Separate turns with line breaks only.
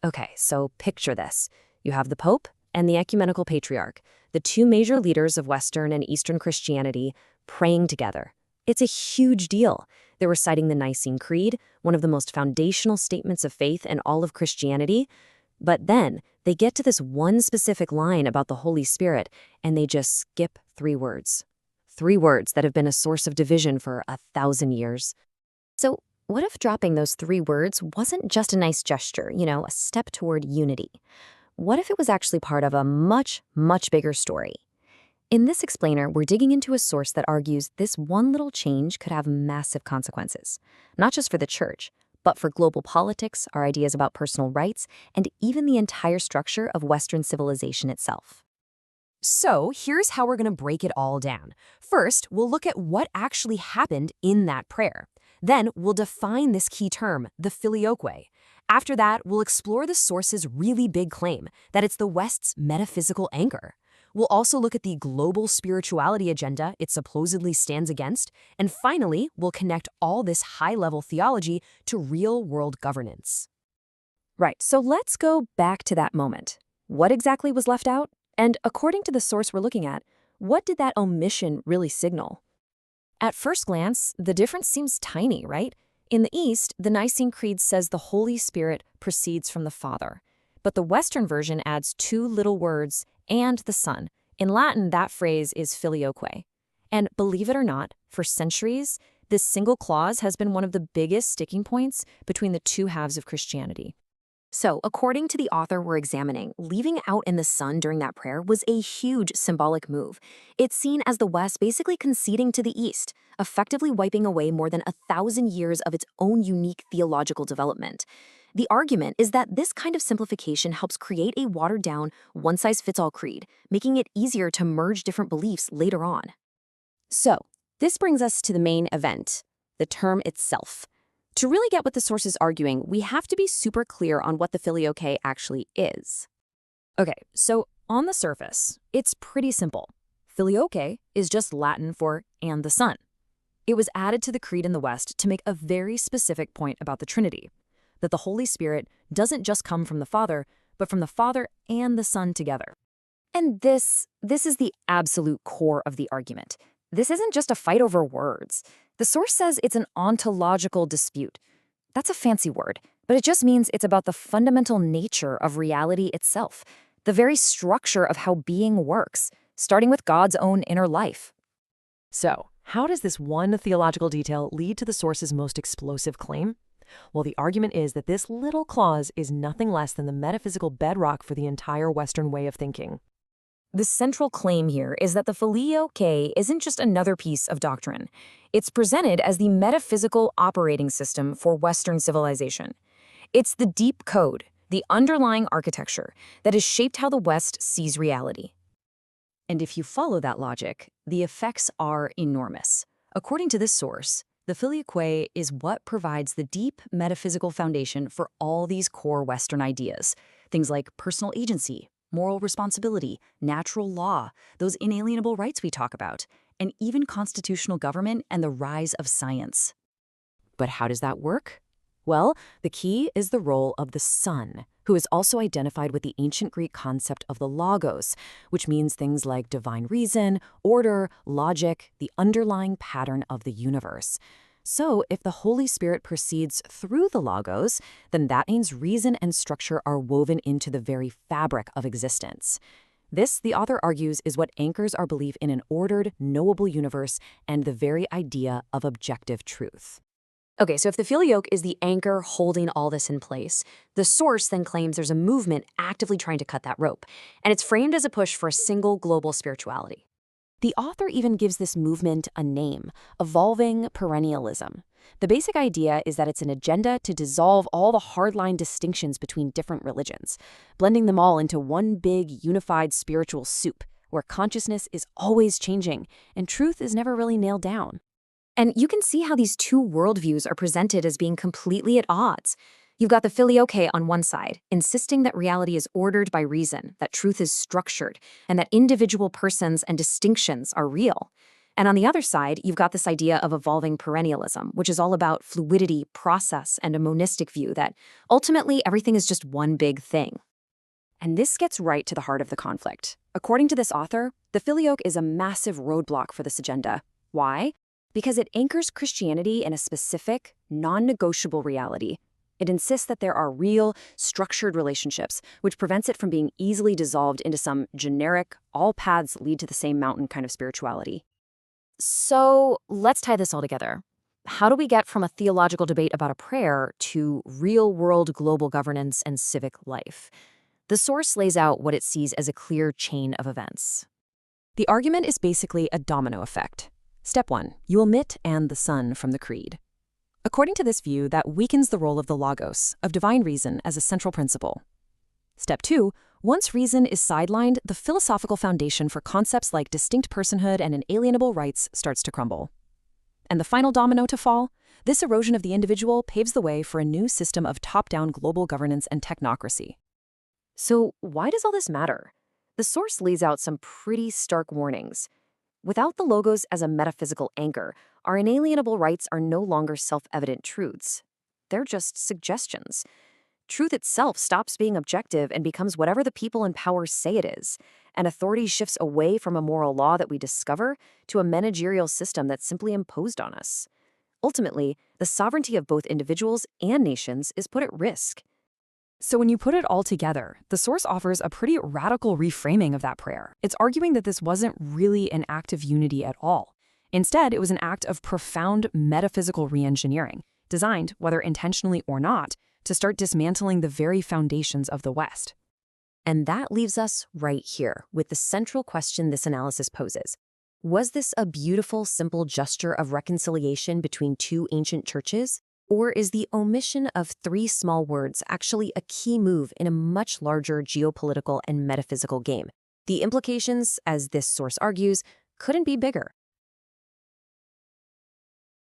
Okay, so picture this. You have the Pope and the Ecumenical Patriarch, the two major leaders of Western and Eastern Christianity, praying together. It's a huge deal. They're reciting the Nicene Creed, one of the most foundational statements of faith in all of Christianity. But then they get to this one specific line about the Holy Spirit, and they just skip 3 words. 3 words that have been a source of division for 1,000 years. So what if dropping those 3 words wasn't just a nice gesture, a step toward unity? What if it was actually part of a much, much bigger story? In this explainer, we're digging into a source that argues this one little change could have massive consequences, not just for the church, but for global politics, our ideas about personal rights, and even the entire structure of Western civilization itself.
So here's how we're going to break it all down. First, we'll look at what actually happened in that prayer. Then we'll define this key term, the Filioque. After that, we'll explore the source's really big claim that it's the West's metaphysical anchor. We'll also look at the global spirituality agenda it supposedly stands against. And finally, we'll connect all this high-level theology to real-world governance.
Right, so let's go back to that moment. What exactly was left out? And according to the source we're looking at, what did that omission really signal? At first glance, the difference seems tiny, right? In the East, the Nicene Creed says the Holy Spirit proceeds from the Father. But the Western version adds 2 little words, and the Son. In Latin, that phrase is filioque. And believe it or not, for centuries, this single clause has been one of the biggest sticking points between the 2 halves of Christianity. So, according to the author we're examining, leaving out in the Son during that prayer was a huge symbolic move. It's seen as the West basically conceding to the East, effectively wiping away more than 1,000 years of its own unique theological development. The argument is that this kind of simplification helps create a watered-down, one-size-fits-all creed, making it easier to merge different beliefs later on. So, this brings us to the main event, the term itself. To really get what the source is arguing, we have to be super clear on what the Filioque actually is. Okay, so on the surface, it's pretty simple. Filioque is just Latin for "and the Son." It was added to the Creed in the West to make a very specific point about the Trinity, that the Holy Spirit doesn't just come from the Father, but from the Father and the Son together. And this is the absolute core of the argument. This isn't just a fight over words. The source says it's an ontological dispute. That's a fancy word, but it just means it's about the fundamental nature of reality itself, the very structure of how being works, starting with God's own inner life.
So, how does this one theological detail lead to the source's most explosive claim? Well, the argument is that this little clause is nothing less than the metaphysical bedrock for the entire Western way of thinking.
The central claim here is that the Filioque isn't just another piece of doctrine. It's presented as the metaphysical operating system for Western civilization. It's the deep code, the underlying architecture that has shaped how the West sees reality. And if you follow that logic, the effects are enormous. According to this source, the Filioque is what provides the deep metaphysical foundation for all these core Western ideas, things like personal agency, moral responsibility, natural law, those inalienable rights we talk about, and even constitutional government and the rise of science. But how does that work? Well, the key is the role of the Son, who is also identified with the ancient Greek concept of the logos, which means things like divine reason, order, logic, the underlying pattern of the universe. So, if the Holy Spirit proceeds through the logos, then that means reason and structure are woven into the very fabric of existence. This, the author argues, is what anchors our belief in an ordered, knowable universe and the very idea of objective truth. Okay, so if the Filioque is the anchor holding all this in place, the source then claims there's a movement actively trying to cut that rope, and it's framed as a push for a single global spirituality. The author even gives this movement a name, evolving perennialism. The basic idea is that it's an agenda to dissolve all the hardline distinctions between different religions, blending them all into one big, unified spiritual soup, where consciousness is always changing and truth is never really nailed down. And you can see how these 2 worldviews are presented as being completely at odds. You've got the Filioque on one side, insisting that reality is ordered by reason, that truth is structured, and that individual persons and distinctions are real. And on the other side, you've got this idea of evolving perennialism, which is all about fluidity, process, and a monistic view that ultimately everything is just one big thing. And this gets right to the heart of the conflict. According to this author, the Filioque is a massive roadblock for this agenda. Why? Because it anchors Christianity in a specific, non-negotiable reality. It insists that there are real, structured relationships, which prevents it from being easily dissolved into some generic, all paths lead to the same mountain kind of spirituality. So let's tie this all together. How do we get from a theological debate about a prayer to real-world global governance and civic life? The source lays out what it sees as a clear chain of events.
The argument is basically a domino effect. Step 1, you omit "and the Son" from the creed. According to this view, that weakens the role of the logos, of divine reason, as a central principle. Step 2, once reason is sidelined, the philosophical foundation for concepts like distinct personhood and inalienable rights starts to crumble. And the final domino to fall, this erosion of the individual paves the way for a new system of top-down global governance and technocracy.
So why does all this matter? The source lays out some pretty stark warnings. Without the logos as a metaphysical anchor, our inalienable rights are no longer self-evident truths. They're just suggestions. Truth itself stops being objective and becomes whatever the people in power say it is, and authority shifts away from a moral law that we discover to a managerial system that's simply imposed on us. Ultimately, the sovereignty of both individuals and nations is put at risk.
So when you put it all together, the source offers a pretty radical reframing of that prayer. It's arguing that this wasn't really an act of unity at all. Instead, it was an act of profound metaphysical reengineering, designed, whether intentionally or not, to start dismantling the very foundations of the West.
And that leaves us right here with the central question this analysis poses. Was this a beautiful, simple gesture of reconciliation between two ancient churches? Or is the omission of three small words actually a key move in a much larger geopolitical and metaphysical game? The implications, as this source argues, couldn't be bigger.